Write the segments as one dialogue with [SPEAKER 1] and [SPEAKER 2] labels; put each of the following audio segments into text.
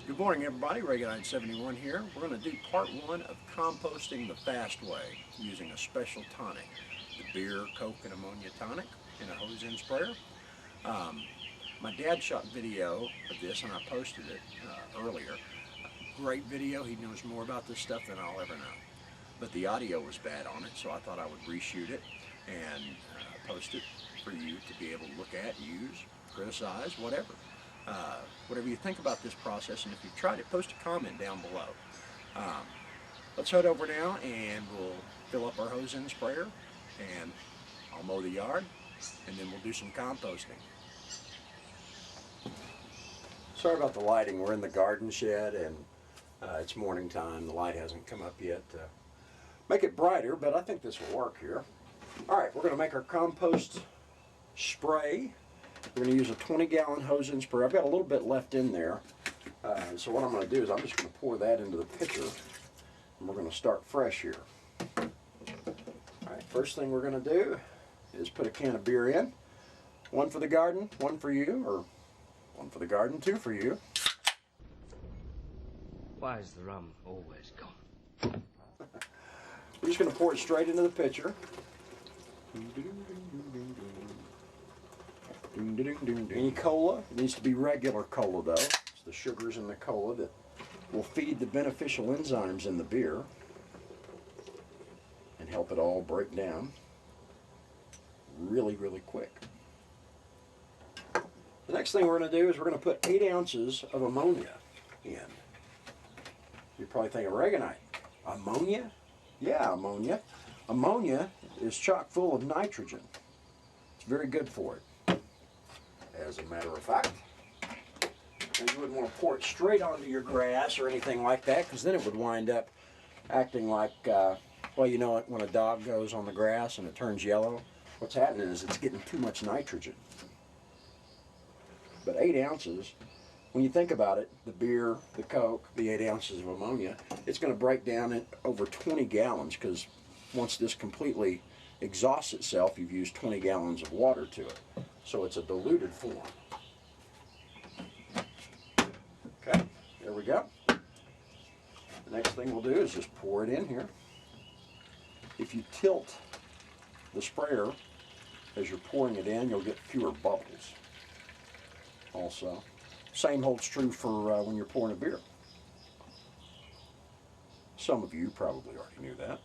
[SPEAKER 1] Good morning, everybody. Reagan971 here. We're going to do part one of composting the fast way using a special tonic, the beer, Coke, and ammonia tonic in a hose-in sprayer. My dad shot video of this and I posted it earlier. Great video. He knows more about this stuff than I'll ever know. But the audio was bad on it, so I thought I would reshoot it and post it for you to be able to look at, use, criticize, whatever. Whatever you think about this process, and if you've tried it, post a comment down below. Let's head over now and we'll fill up our hose-in sprayer and I'll mow the yard and then we'll do some composting. Sorry about the lighting. We're in the garden shed and it's morning time. The light hasn't come up yet to make it brighter, but I think this will work here. Alright, we're going to make our compost spray. We're going to use a 20-gallon hose-in sprayer. I've got a little bit left in there. So what I'm going to do is I'm just going to pour that into the pitcher. And we're going to start fresh here. Alright, first thing we're going to do is put a can of beer in. One for the garden, one for you, or one for the garden, two for you.
[SPEAKER 2] Why is the rum always gone?
[SPEAKER 1] We're just going to pour it straight into the pitcher. Any cola, it needs to be regular cola though. It's the sugars in the cola that will feed the beneficial enzymes in the beer and help it all break down really, really quick. The next thing we're going to do is we're going to put 8 ounces of ammonia in. You're probably thinking, Reaganite, ammonia? Yeah, ammonia. Ammonia is chock full of nitrogen. It's very good for it. As a matter of fact, and you wouldn't want to pour it straight onto your grass or anything like that, because then it would wind up acting like, well, you know, when a dog goes on the grass and it turns yellow, what's happening is it's getting too much nitrogen. But 8 ounces, when you think about it, the beer, the Coke, the 8 ounces of ammonia, it's going to break down in over 20 gallons, because once this completely exhausts itself, you've used 20 gallons of water to it. So it's a diluted form. Okay, there we go. The next thing we'll do is just pour it in here. If you tilt the sprayer as you're pouring it in, you'll get fewer bubbles. Also, same holds true for when you're pouring a beer. Some of you probably already knew that.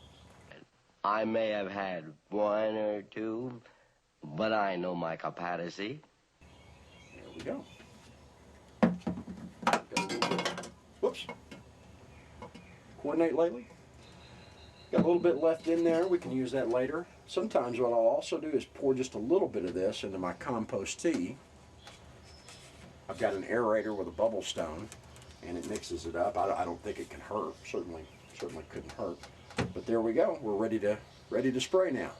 [SPEAKER 2] I may have had one or two, but I know my capacity.
[SPEAKER 1] There we go. Whoops. Coordinate lately. Got a little bit left in there. We can use that later. Sometimes what I'll also do is pour just a little bit of this into my compost tea. I've got an aerator with a bubble stone, and it mixes it up. I don't think it can hurt. Certainly couldn't hurt. But there we go. We're ready to spray now.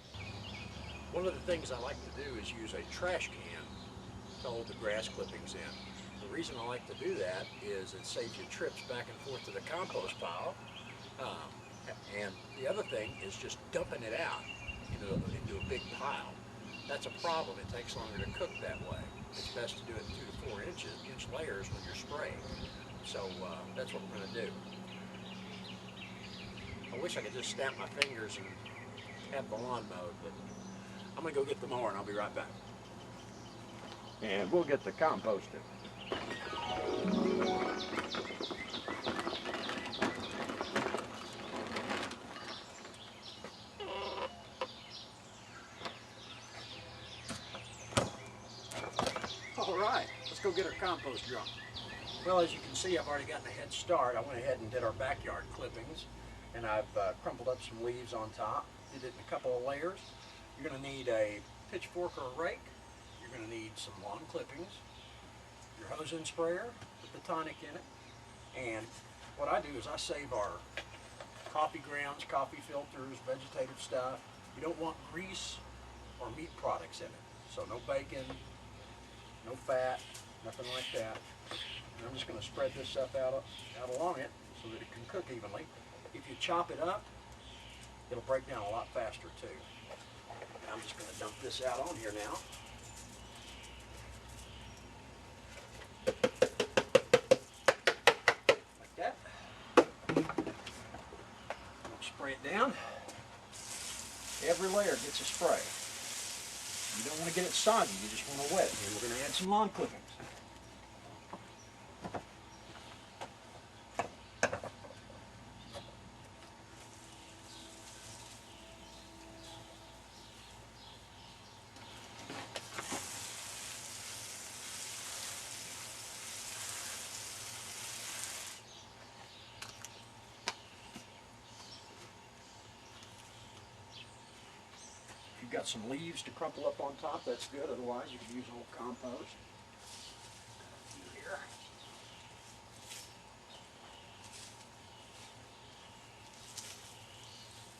[SPEAKER 1] One of the things I like to do is use a trash can to hold the grass clippings in. The reason I like to do that is it saves you trips back and forth to the compost pile. And the other thing is just dumping it out into a big pile. That's a problem. It takes longer to cook that way. It's best to do it in 2 to 4 inch layers when you're spraying. So that's what we're going to do. I wish I could just snap my fingers and have the lawn mowed, but I'm going to go get the mower and I'll be right back. And we'll get the composting. Alright, let's go get our compost drunk. Well, as you can see, I've already gotten a head start. I went ahead and did our backyard clippings, and I've crumpled up some leaves on top. Did it in a couple of layers. You're going to need a pitchfork or a rake. You're going to need some lawn clippings, your hose-in sprayer with the tonic in it, and what I do is I save our coffee grounds, coffee filters, vegetative stuff. You don't want grease or meat products in it, so no bacon, no fat, nothing like that. And I'm just going to spread this stuff out along it so that it can cook evenly. If you chop it up, it'll break down a lot faster too. And I'm just going to dump this out on here now. spray it down. Every layer gets a spray. You don't want to get it soggy, you just want to wet it. And we're going to add some lawn clippings. If you've got some leaves to crumple up on top, that's good. Otherwise, you can use a little compost. Here.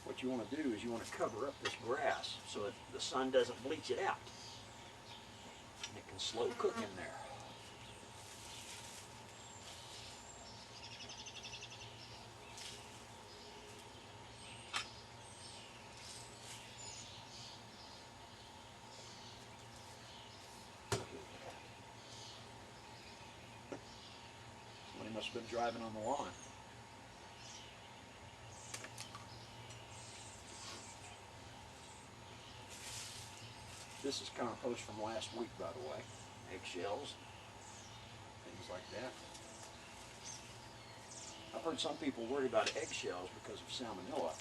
[SPEAKER 1] What you want to do is you want to cover up this grass so that the sun doesn't bleach it out. And it can slow cook in there. Somebody must have been driving on the lawn. This is compost from last week, by the way. Eggshells, things like that. I've heard some people worry about eggshells because of salmonella.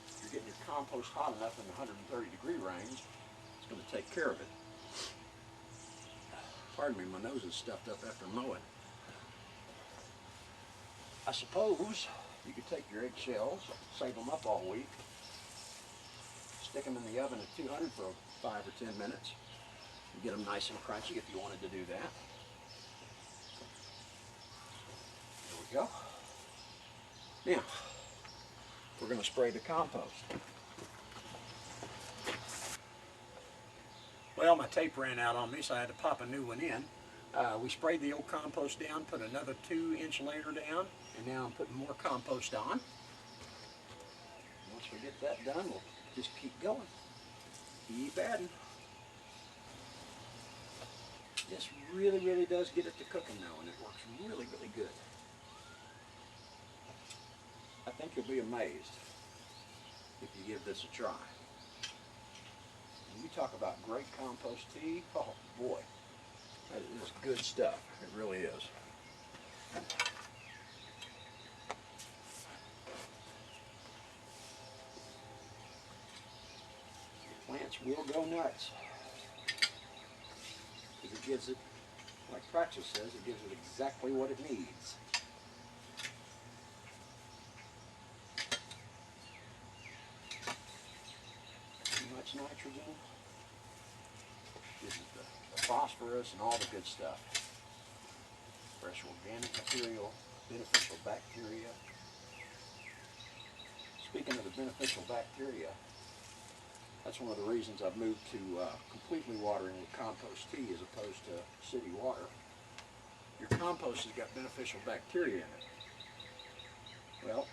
[SPEAKER 1] If you're getting your compost hot enough in the 130-degree range, it's going to take care of it. Pardon me, my nose is stuffed up after mowing. I suppose you could take your eggshells, save them up all week, stick them in the oven at 200 for 5 or 10 minutes, and get them nice and crunchy if you wanted to do that. There we go. Now, we're going to spray the compost. Well, my tape ran out on me, so I had to pop a new one in. We sprayed the old compost down, put another 2-inch layer down, and now I'm putting more compost on. Once we get that done, we'll just keep going. Keep adding. This really, really does get it to cooking though, and it works really, really good. I think you'll be amazed if you give this a try. When you talk about great compost tea, oh boy, that is good stuff. It really is. Plants will go nuts because it gives it, like Praxis says, it gives it exactly what it needs. Too much nitrogen. This is the phosphorus and all the good stuff. Fresh organic material, beneficial bacteria. Speaking of the beneficial bacteria, that's one of the reasons I've moved to completely watering with compost tea as opposed to city water. Your compost has got beneficial bacteria in it. Well,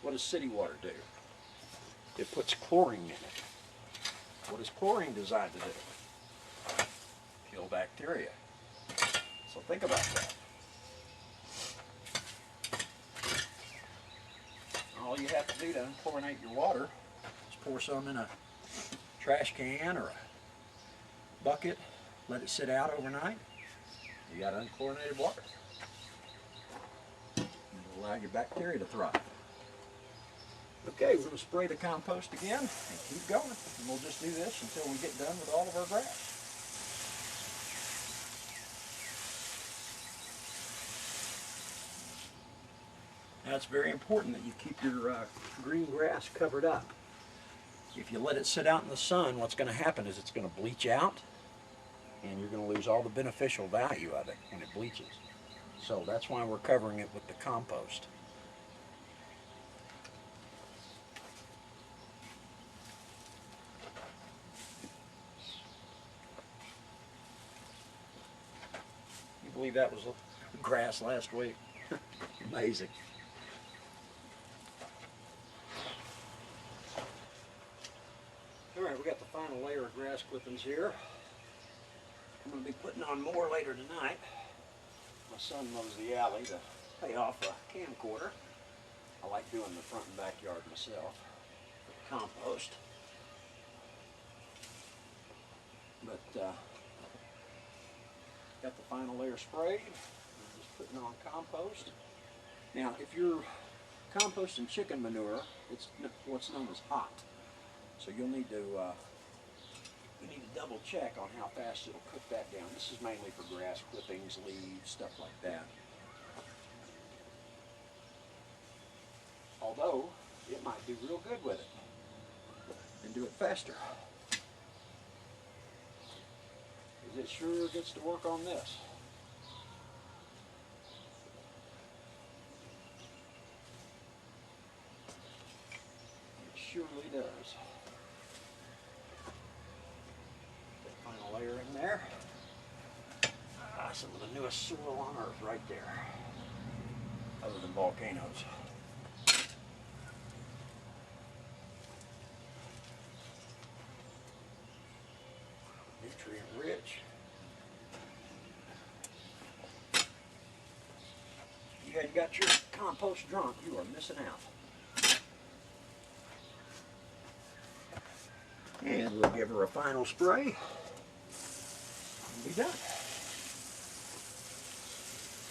[SPEAKER 1] what does city water do? It puts chlorine in it. What is chlorine designed to do? Kill bacteria. So think about that. All you have to do to unchlorinate your water is pour some in a trash can or a bucket, let it sit out overnight. You got unchlorinated water. It'll allow your bacteria to thrive. Okay, we're going to spray the compost again and keep going. And we'll just do this until we get done with all of our grass. Now it's very important that you keep your green grass covered up. If you let it sit out in the sun, what's going to happen is it's going to bleach out and you're going to lose all the beneficial value of it when it bleaches. So that's why we're covering it with the compost. You believe that was grass last week? Amazing. Alright, we got the final layer of grass clippings here. I'm going to be putting on more later tonight. My son mows the alley to pay off a camcorder. I like doing the front and backyard myself for the compost. But got the final layer sprayed. I'm just putting on compost. Now, if you're composting chicken manure, it's what's known as hot. So you'll need to double check on how fast it'll cook that down. This is mainly for grass clippings, leaves, stuff like that. Although it might do real good with it and do it faster. Because it sure gets to work on this. It surely does. Final layer in there. Some of the newest soil on earth right there, other than volcanoes. Nutrient rich. You hadn't got your compost drunk, you are missing out. And we'll give her a final spray and be done.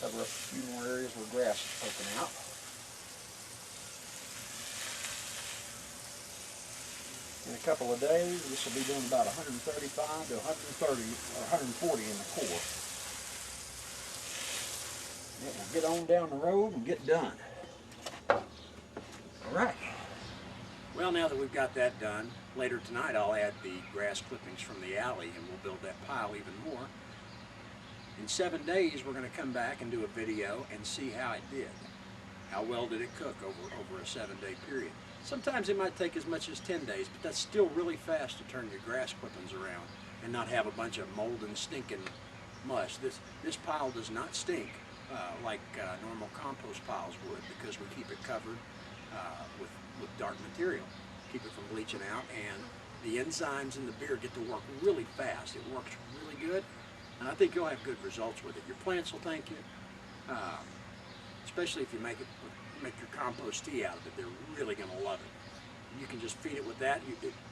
[SPEAKER 1] Cover up a few more areas where grass is poking out. In a couple of days, this will be doing about 135 to 130 or 140 in the core. It will get on down the road and get done. All right. Well, now that we've got that done, later tonight I'll add the grass clippings from the alley and we'll build that pile even more. In 7 days, we're going to come back and do a video and see how it did. How well did it cook over a 7-day period? Sometimes it might take as much as 10 days, but that's still really fast to turn your grass clippings around and not have a bunch of mold and stinking mush. This pile does not stink like normal compost piles would, because we keep it covered with dark material. Keep it from bleaching out, and the enzymes in the beer get to work really fast. It works really good. And I think you'll have good results with it. Your plants will thank you, especially if you make your compost tea out of it. They're really going to love it. You can just feed it with that.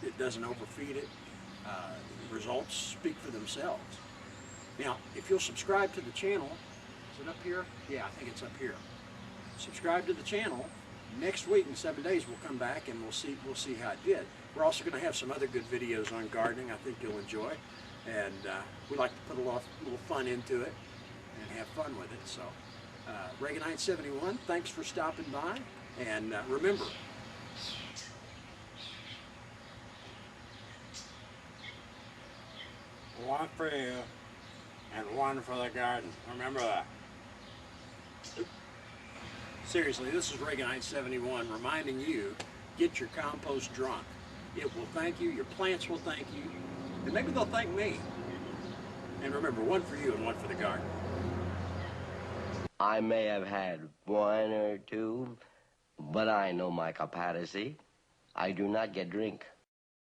[SPEAKER 1] It doesn't overfeed it. The results speak for themselves. Now, if you'll subscribe to the channel, is it up here? Yeah, I think it's up here. Subscribe to the channel. Next week in 7 days, we'll come back and we'll see how it did. We're also going to have some other good videos on gardening I think you'll enjoy. And we like to put a little fun into it and have fun with it. So, Reaganite 71, thanks for stopping by. And remember, one for you and one for the garden. Remember that. Seriously, this is Reaganite 71 reminding you, get your compost drunk. It will thank you, your plants will thank you, and maybe they'll thank me. And remember, one for you and one for the garden.
[SPEAKER 2] I may have had one or two, but I know my capacity. I do not get drink.